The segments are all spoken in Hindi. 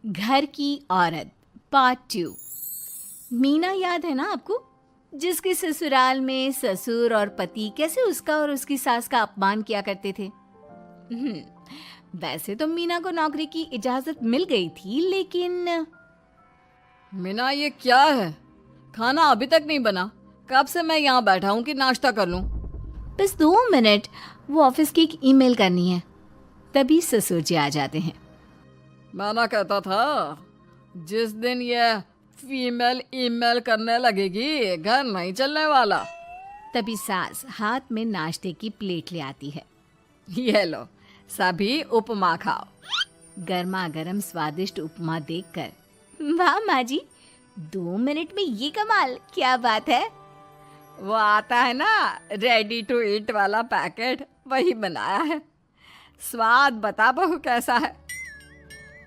घर की औरत पार्ट 2। मीना याद है ना आपको, जिसके ससुराल में ससुर और पति कैसे उसका और उसकी सास का अपमान किया करते थे। वैसे तो मीना को नौकरी की इजाजत मिल गई थी, लेकिन मीना, ये क्या है? खाना अभी तक नहीं बना। कब से मैं यहाँ बैठा हूँ कि नाश्ता कर लूँ। बस 2 मिनट, वो ऑफिस की एक ईमेल करनी है। तभी ससुर जी आ जाते हैं। मैं कहता था, जिस दिन ये फीमेल ईमेल करने लगेगी घर नहीं चलने वाला। तभी सास हाथ में नाश्ते की प्लेट ले आती है। ये लो, सभी उपमा खाओ। गर्मा गर्म स्वादिष्ट उपमा देखकर वाह माँ जी, 2 मिनट में ये कमाल, क्या बात है। वो आता है ना रेडी टू ईट वाला पैकेट, वही बनाया है। स्वाद बता बहू कैसा है।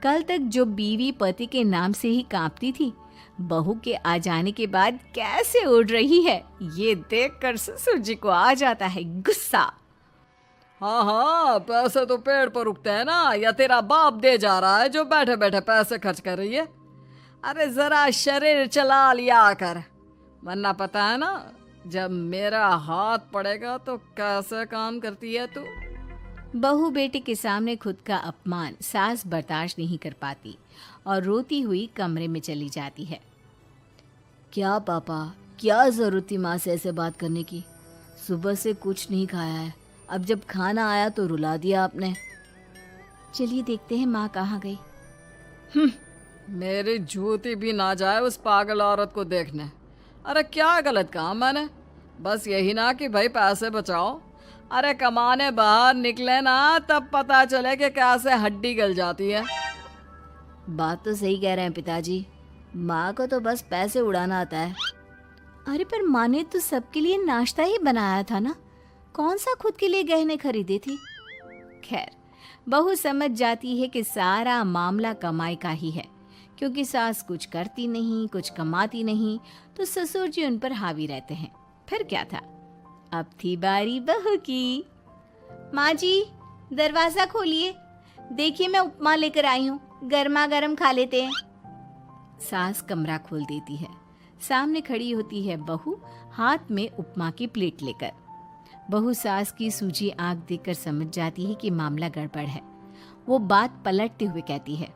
कल तक जो बीवी पति के नाम से ही कांपती थी, बहू के आ जाने के बाद कैसे उड़ रही है, ये देखकर ससुर जी को आ जाता है गुस्सा। हाँ हाँ, पैसे तो पेड़ पर उगते हैं ना, या तेरा बाप दे जा रहा है जो बैठे बैठे पैसे खर्च कर रही है। अरे जरा शरीर चला लिया कर, वरना पता है ना जब मेरा हाथ पड़ेगा तो कैसे काम करती है तू। बहू बेटे के सामने खुद का अपमान सास बर्दाश्त नहीं कर पाती और रोती हुई कमरे में चली जाती है। क्या पापा, क्या जरूरत थी माँ से ऐसे बात करने की? सुबह से कुछ नहीं खाया है, अब जब खाना आया तो रुला दिया आपने। चलिए देखते हैं माँ कहाँ गई। मेरी जूती भी ना जाए उस पागल औरत को देखने। अरे क्या गलत काम मैंने? बस यही ना कि भाई पैसे बचाओ। अरे कमाने बाहर निकले ना तब पता चले कि कैसे हड्डी गल जाती है। बात तो सही कह रहे हैं पिताजी, माँ को तो बस पैसे उड़ाना आता है। अरे पर माँ ने तो सबके लिए नाश्ता ही बनाया था ना, कौन सा खुद के लिए गहने खरीदे थे। खैर, बहू समझ जाती है कि सारा मामला कमाई का ही है, क्योंकि सास कुछ करती नहीं, कुछ कमाती नहीं, तो ससुर जी उन पर हावी रहते हैं। फिर क्या था, अब थी बारी बहू की। माँ जी, दरवाजा खोलिए, देखिए मैं उपमा लेकर आई हूँ, गर्मा गर्म खा लेते हैं। सास कमरा खोल देती है। सामने खड़ी होती है बहू, हाथ में उपमा की प्लेट लेकर। बहू सास की सूजी आंख देखकर समझ जाती है कि मामला गड़बड़ है। वो बात पलटते हुए कहती है,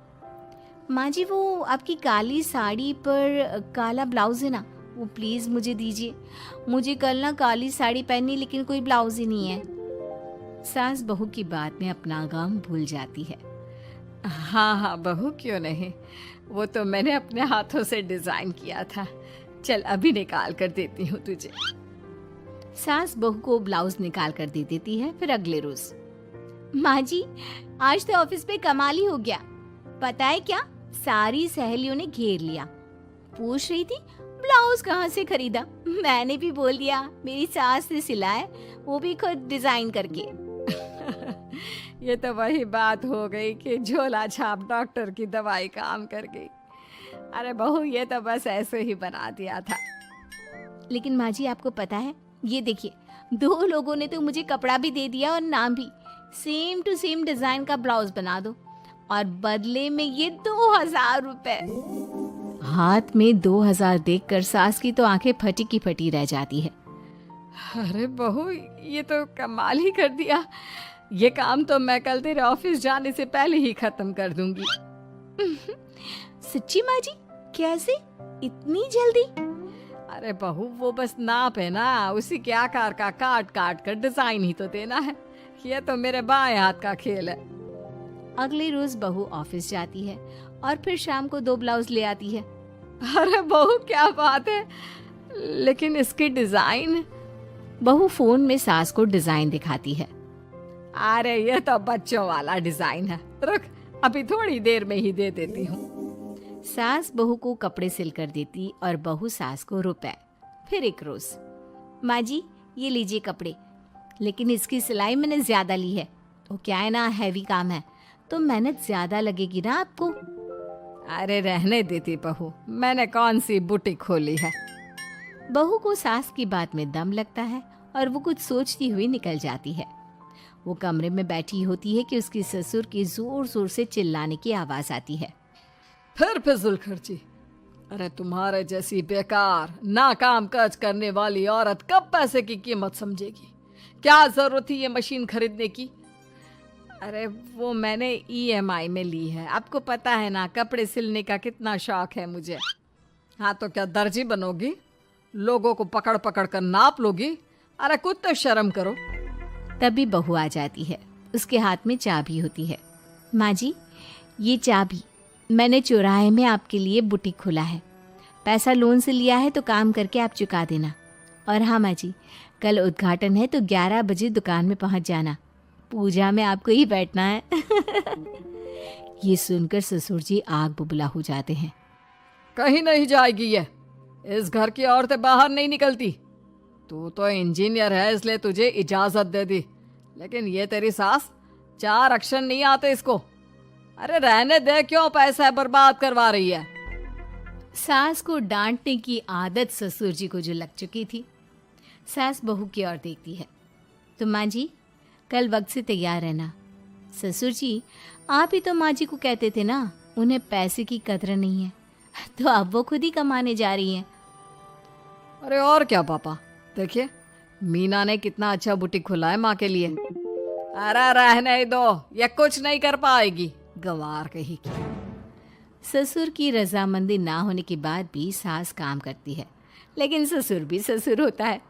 माँ जी वो आपकी काली साड़ी पर काला ब्लाउज है ना, वो प्लीज मुझे दीजिए। मुझे कल ना काली साड़ी पहननी, लेकिन कोई ब्लाउज ही नहीं है। सास बहू की बात में अपना गम भूल जाती है। हाँ हाँ बहू, क्यों नहीं, वो तो मैंने अपने हाथों से डिजाइन किया था। चल अभी निकाल कर देती हूँ तुझे। सास बहू को ब्लाउज निकाल कर दे देती है। फिर अगले रोज, माँ जी आज तो ऑफिस पे कमाल ही हो गया। पता है क्या, सारी सहेलियों ने घेर लिया, पूछ रही थी ब्लाउज कहाँ से खरीदा। मैंने भी बोल दिया मेरी सास ने सिलाया, वो भी खुद डिजाइन करके। ये तो वही बात हो गई कि झोला छाप डॉक्टर की दवाई काम कर गई। अरे बहू, ये तो बस ऐसे ही बना दिया था। लेकिन माँ जी आपको पता है, ये देखिए 2 लोगों ने तो मुझे कपड़ा भी दे दिया और नाम भी, सेम टू सेम डिजाइन का ब्लाउज बना दो, और बदले में ये 2000 रुपए। हाथ में 2000 देखकर सास की तो आंखें फटी की फटी रह जाती है। अरे बहू, ये तो कमाल ही कर दिया। ये काम तो मैं कल तेरे ऑफिस जाने से पहले ही खत्म कर दूंगी। सच्ची माँ जी? कैसे, इतनी जल्दी? अरे बहू, वो बस नाप है ना, उसी के आकार का काट काट कर डिजाइन ही तो देना है। ये तो मेरे बाएं हाथ का खेल है। अगले रोज बहू ऑफिस जाती है और फिर शाम को 2 ब्लाउज ले आती है। अरे बहू, क्या बात है, लेकिन इसकी डिजाइन। बहू फोन में सास को डिजाइन दिखाती है। अरे ये तो बच्चों वाला डिजाइन है, रुक अभी थोड़ी देर में ही दे देती हूँ। सास बहू को कपड़े सिल कर देती और बहू सास को रुपए। फिर एक रोज, माँ जी ये लीजिए कपड़े, लेकिन इसकी सिलाई मैंने ज्यादा ली है। तो क्या है ना, हैवी काम है तो मेहनत ज्यादा लगेगी ना आपको। अरे रहने देती बहू, मैंने कौन सी बुटीक खोली है। बहू को सास की बात में दम लगता है और वो कुछ सोचती हुई निकल जाती है। वो कमरे में बैठी होती है कि उसकी ससुर की जोर जोर से चिल्लाने की आवाज आती है। फिर फिजूल खर्ची। अरे तुम्हारे जैसी बेकार ना काम काज करने वाली औरत कब पैसे की कीमत समझेगी? क्या जरूरत थी ये मशीन खरीदने की? अरे वो मैंने ईएमआई में ली है, आपको पता है ना कपड़े सिलने का कितना शौक है मुझे। हाँ तो क्या दर्जी बनोगी? लोगों को पकड़ पकड़ कर नाप लोगी? अरे कुछ तो शर्म करो। तभी बहू आ जाती है, उसके हाथ में चाबी होती है। माँ जी, ये चाबी मैंने चौराहे में आपके लिए बुटीक खोला है। पैसा लोन से लिया है तो काम करके आप चुका देना। और हाँ माँ जी, कल उद्घाटन है तो 11 बजे दुकान में पहुँच जाना। पूजा में आपको ही बैठना है। ये सुनकर ससुर जी आग बबूला हो जाते हैं। कहीं नहीं जाएगी ये, इस घर की औरतें बाहर नहीं निकलती। तू तो इंजीनियर है इसलिए तुझे इजाजत दे दी, लेकिन ये तेरी सास 4 अक्षर नहीं आते इसको। अरे रहने दे, क्यों पैसा बर्बाद करवा रही है? सास को डांटने की आदत ससुर जी को जो लग चुकी थी। सास बहू की ओर देखती है। तो माँ जी, कल वक्त से तैयार रहना। ससुर जी, आप ही तो माँ जी को कहते थे ना उन्हें पैसे की कदर नहीं है, तो अब वो खुद ही कमाने जा रही हैं। अरे और क्या पापा, देखिए मीना ने कितना अच्छा बुटीक खोला है माँ के लिए। अरे रहने दो, ये कुछ नहीं कर पाएगी, गंवार कहीं की। ससुर की रजामंदी ना होने के बाद भी सास काम करती है, लेकिन ससुर भी ससुर होता है।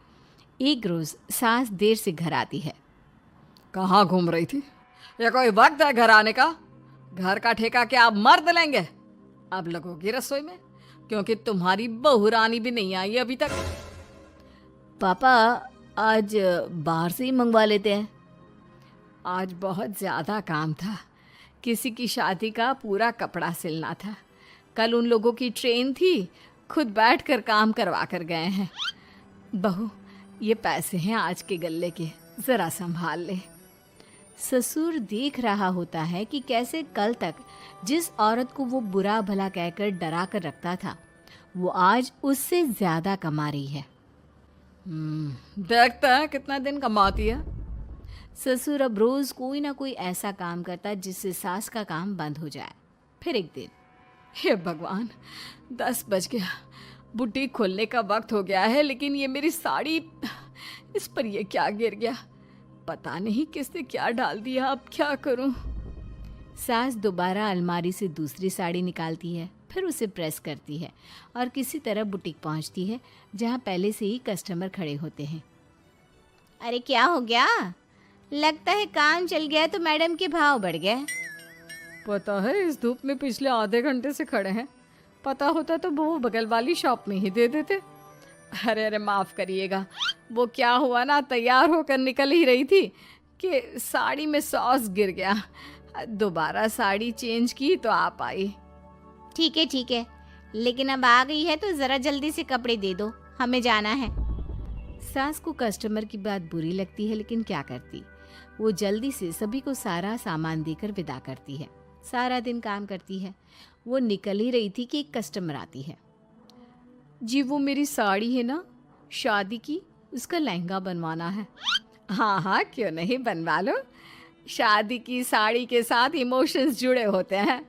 एक रोज सास देर से घर आती है। कहाँ घूम रही थी? ये कोई वक्त है घर आने का? घर का ठेका क्या आप मर्द लेंगे? अब लगोगी रसोई में, क्योंकि तुम्हारी बहू रानी भी नहीं आई अभी तक। पापा, आज बाहर से ही मंगवा लेते हैं। आज बहुत ज़्यादा काम था, किसी की शादी का पूरा कपड़ा सिलना था। कल उन लोगों की ट्रेन थी, खुद बैठ कर काम करवा कर गए हैं। बहू, ये पैसे हैं आज के गल्ले के, ज़रा संभाल ले। ससुर देख रहा होता है कि कैसे कल तक जिस औरत को वो बुरा भला कहकर डरा कर रखता था, वो आज उससे ज़्यादा कमा रही है। देखता है कितना दिन कमाती है। ससुर अब रोज़ कोई ना कोई ऐसा काम करता जिससे सास का काम बंद हो जाए। फिर एक दिन, हे भगवान, 10 बज गया, बुटीक खोलने का वक्त हो गया है, लेकिन ये मेरी साड़ी, इस पर ये क्या गिर गया? पता नहीं किसने क्या डाल दिया, अब क्या करूं? सास दोबारा अलमारी से दूसरी साड़ी निकालती है, फिर उसे प्रेस करती है और किसी तरह बुटीक पहुंचती है जहां पहले से ही कस्टमर खड़े होते हैं। अरे क्या हो गया? लगता है काम चल गया तो मैडम के भाव बढ़ गए। पता है इस धूप में पिछले आधे घंटे से खड़े हैं, पता होता तो वो बगल वाली शॉप में ही दे देते। अरे अरे माफ़ करिएगा, वो क्या हुआ ना, तैयार होकर निकल ही रही थी कि साड़ी में सॉस गिर गया। दोबारा साड़ी चेंज की तो आप आई। ठीक है, लेकिन अब आ गई है तो ज़रा जल्दी से कपड़े दे दो, हमें जाना है। सास को कस्टमर की बात बुरी लगती है, लेकिन क्या करती, वो जल्दी से सभी को सारा सामान देकर विदा करती है। सारा दिन काम करती है। वो निकल ही रही थी कि एक कस्टमर आती है। जी, वो मेरी साड़ी है ना शादी की, उसका लहंगा बनवाना है। हाँ हाँ, क्यों नहीं, बनवा लो। शादी की साड़ी के साथ इमोशंस जुड़े होते हैं।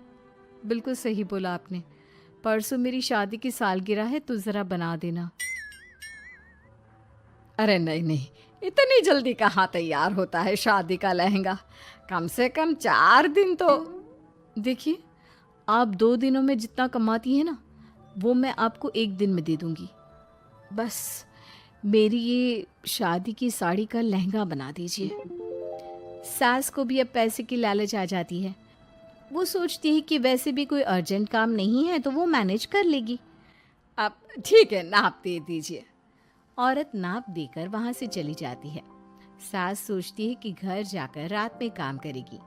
बिल्कुल सही बोला आपने। परसों मेरी शादी की सालगिरह है तो ज़रा बना देना। अरे नहीं नहीं, इतनी जल्दी कहाँ तैयार होता है शादी का लहंगा? कम से कम 4 दिन तो। देखिए, आप 2 दिनों में जितना कमाती है ना, वो मैं आपको 1 दिन में दे दूंगी। बस मेरी ये शादी की साड़ी का लहंगा बना दीजिए। सास को भी अब पैसे की लालच आ जाती है। वो सोचती है कि वैसे भी कोई अर्जेंट काम नहीं है तो वो मैनेज कर लेगी। अब ठीक है, नाप दे दीजिए। औरत नाप देकर वहाँ से चली जाती है। सास सोचती है कि घर जाकर रात में काम करेगी।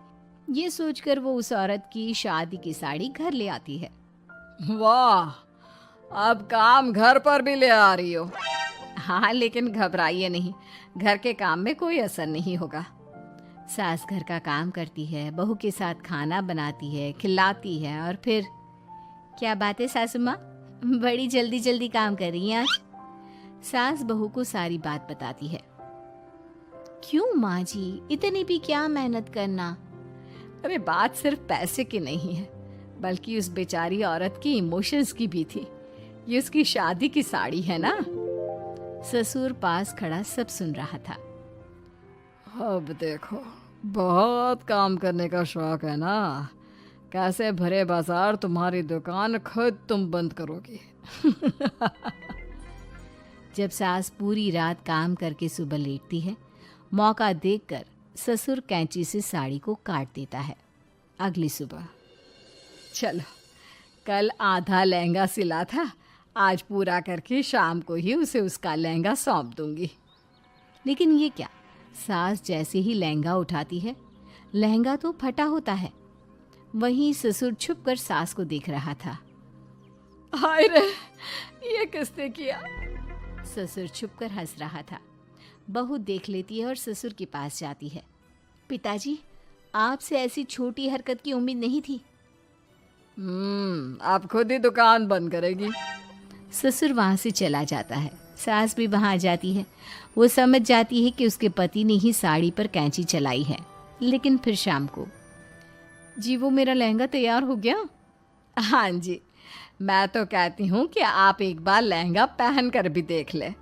ये सोचकर वो उस औरत की शादी की साड़ी घर ले आती है। वाह, अब काम घर पर भी ले आ रही हो। हाँ, लेकिन घबराइए नहीं, घर के काम में कोई असर नहीं होगा। सास घर का काम करती है, बहू के साथ खाना बनाती है, खिलाती है, और फिर क्या बात है सासू माँ, बड़ी जल्दी जल्दी काम कर रही हैं आज। सास बहू को सारी बात बताती है। क्यों माँ जी, इतनी भी क्या मेहनत करना? अरे बात सिर्फ पैसे की नहीं है, बल्कि उस बेचारी औरत की इमोशंस की भी थी। ये उसकी शादी की साड़ी है ना। ससुर पास खड़ा सब सुन रहा था। अब देखो, बहुत काम करने का शौक है ना, कैसे भरे बाजार तुम्हारी दुकान खुद तुम बंद करोगी। जब सास पूरी रात काम करके सुबह लेटती है, मौका देखकर ससुर कैंची से साड़ी को काट देता है। अगली सुबह, चलो, कल आधा लहंगा सिला था, आज पूरा करके शाम को ही उसे उसका लहंगा सौंप दूंगी। लेकिन ये क्या, सास जैसे ही लहंगा उठाती है, लहंगा तो फटा होता है। वहीं ससुर छुपकर सास को देख रहा था। हाय रे, ये किसने किया? ससुर छुपकर हंस रहा था। बहू देख लेती है और ससुर के पास जाती है। पिताजी, आपसे ऐसी छोटी हरकत की उम्मीद नहीं थी। आप खुद ही दुकान बंद करेगी। ससुर वहाँ से चला जाता है। सास भी वहाँ आ जाती है। वो समझ जाती है कि उसके पति ने ही साड़ी पर कैंची चलाई है। लेकिन फिर शाम को, जी वो मेरा लहंगा तैयार हो गया? हाँ जी, मैं तो कहती हूँ कि आप एक बार लहंगा पहन कर भी देख ले।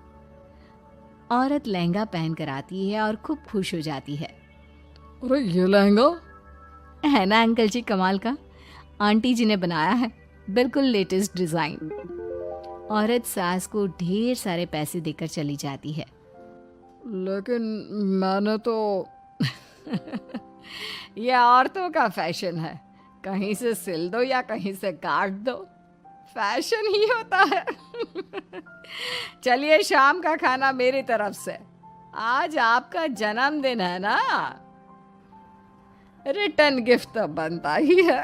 औरत लहंगा पहन कर आती है और खूब खुश हो जाती है। अरे ये लहंगा है ना अंकल जी कमाल का, आंटी जी ने बनाया है, बिल्कुल लेटेस्ट डिज़ाइन। औरत सास को ढेर सारे पैसे देकर चली जाती है। लेकिन मैंने तो ये औरतों का फैशन है, कहीं से सिल दो या कहीं से काट दो, फैशन ही होता है। चलिए, शाम का खाना मेरी तरफ से, आज आपका जन्मदिन है ना, रिटर्न गिफ्ट तो बनता ही है।